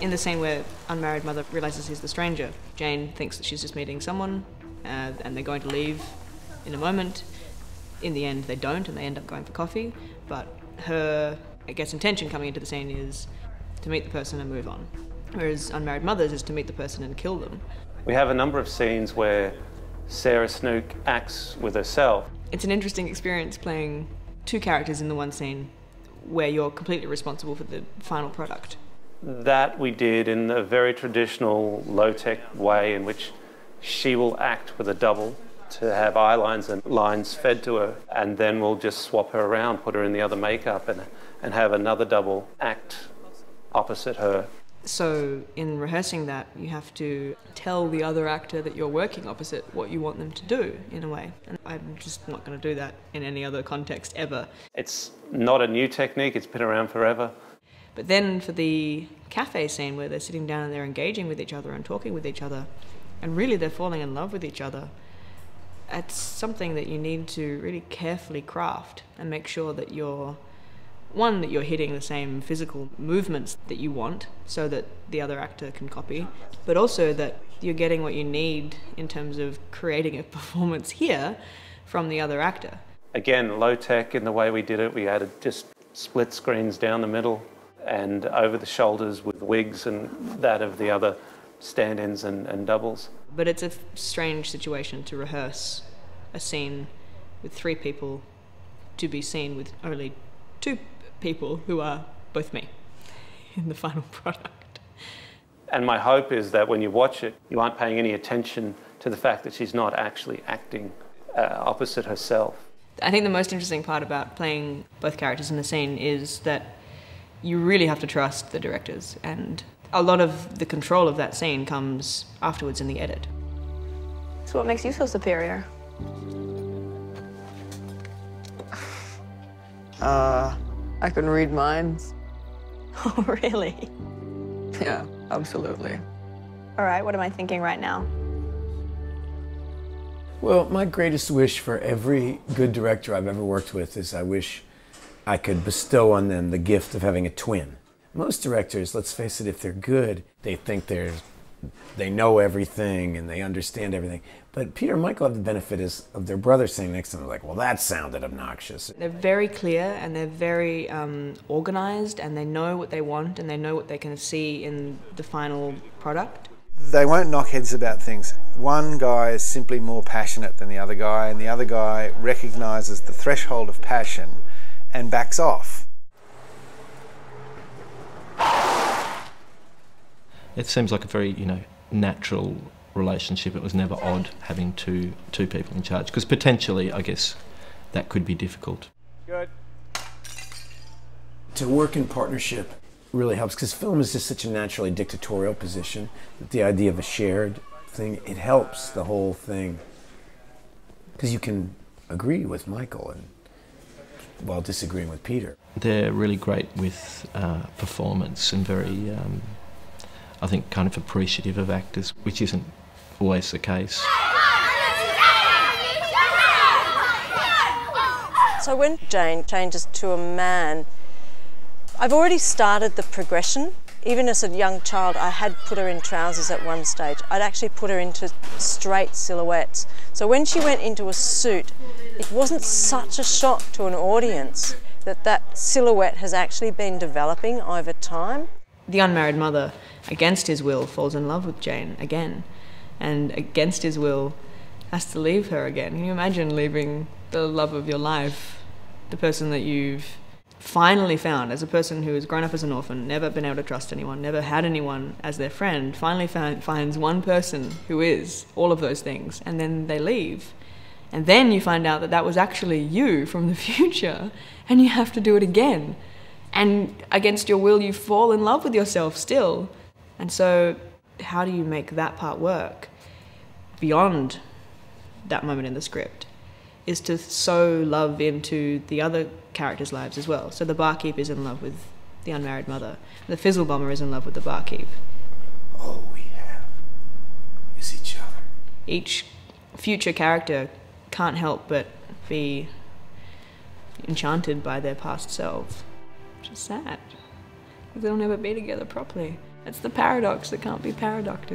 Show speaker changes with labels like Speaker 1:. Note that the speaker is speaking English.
Speaker 1: In the scene where unmarried mother realises he's the stranger, Jane thinks that she's just meeting someone and they're going to leave in a moment. In the end, they don't, and they end up going for coffee. But her, I guess, intention coming into the scene is to meet the person and move on. Whereas unmarried mothers is to meet the person and kill them.
Speaker 2: We have a number of scenes where Sarah Snook acts with herself.
Speaker 1: It's an interesting experience playing two characters in the one scene where you're completely responsible for the final product.
Speaker 2: That we did in a very traditional, low-tech way in which she will act with a double to have eye lines and lines fed to her, and then we'll just swap her around, put her in the other makeup and have another double act opposite her.
Speaker 1: So in rehearsing that, you have to tell the other actor that you're working opposite what you want them to do, in a way. And I'm just not going to do that in any other context ever.
Speaker 2: It's not a new technique, it's been around forever.
Speaker 1: But then for the cafe scene where they're sitting down and they're engaging with each other and talking with each other, and really they're falling in love with each other, it's something that you need to really carefully craft and make sure that you're hitting the same physical movements that you want so that the other actor can copy, but also that you're getting what you need in terms of creating a performance here from the other actor. Again, low tech in the way we did it. We added just split screens down the middle and over the shoulders with wigs and that of the other stand-ins and doubles. But it's a strange situation to rehearse a scene with 3 people to be seen with only 2 people who are both me in the final product. And my hope is that when you watch it, you aren't paying any attention to the fact that she's not actually acting opposite herself. I think the most interesting part about playing both characters in the scene is that you really have to trust the directors, and a lot of the control of that scene comes afterwards in the edit.
Speaker 3: So what makes you so superior?
Speaker 4: I can read minds.
Speaker 3: Oh, really?
Speaker 4: Yeah, absolutely.
Speaker 3: All right, what am I thinking right now?
Speaker 5: Well, my greatest wish for every good director I've ever worked with is I wish I could bestow on them the gift of having a twin. Most directors, let's face it, if they're good, they think they know everything and they understand everything. But Peter and Michael have the benefit of their brother saying next to them, like, well, that sounded obnoxious.
Speaker 1: They're very clear and they're very organised, and they know what they want and they know what they can see in the final product.
Speaker 6: They won't knock heads about things. One guy is simply more passionate than the other guy, and the other guy recognises the threshold of passion and backs off.
Speaker 7: It seems like a very, natural relationship. It was never odd having two people in charge, because potentially, I guess, that could be difficult.
Speaker 6: Good.
Speaker 5: To work in partnership really helps, because film is just such a naturally dictatorial position that the idea of a shared thing, it helps the whole thing, because you can agree with Michael and while disagreeing with Peter.
Speaker 7: They're really great with performance and very, I think, kind of appreciative of actors, which isn't always the case.
Speaker 8: So when Jane changes to a man, I've already started the progression. Even as a young child, I had put her in trousers at one stage. I'd actually put her into straight silhouettes. So when she went into a suit, it wasn't such a shock to an audience that silhouette has actually been developing over time.
Speaker 1: The unmarried mother, against his will, falls in love with Jane again, and against his will has to leave her again. Can you imagine leaving the love of your life, the person that you've finally found, as a person who has grown up as an orphan, never been able to trust anyone, never had anyone as their friend, finally finds one person who is all of those things, and then they leave. And then you find out that that was actually you from the future, and you have to do it again. And against your will, you fall in love with yourself still. And so how do you make that part work beyond that moment in the script is to sow love into the other characters' lives as well. So the barkeep is in love with the unmarried mother. The fizzle bomber is in love with the barkeep.
Speaker 5: All we have is each other.
Speaker 1: Each future character can't help but be enchanted by their past selves, which is sad, because they'll never be together properly. It's the paradox that can't be paradoxed.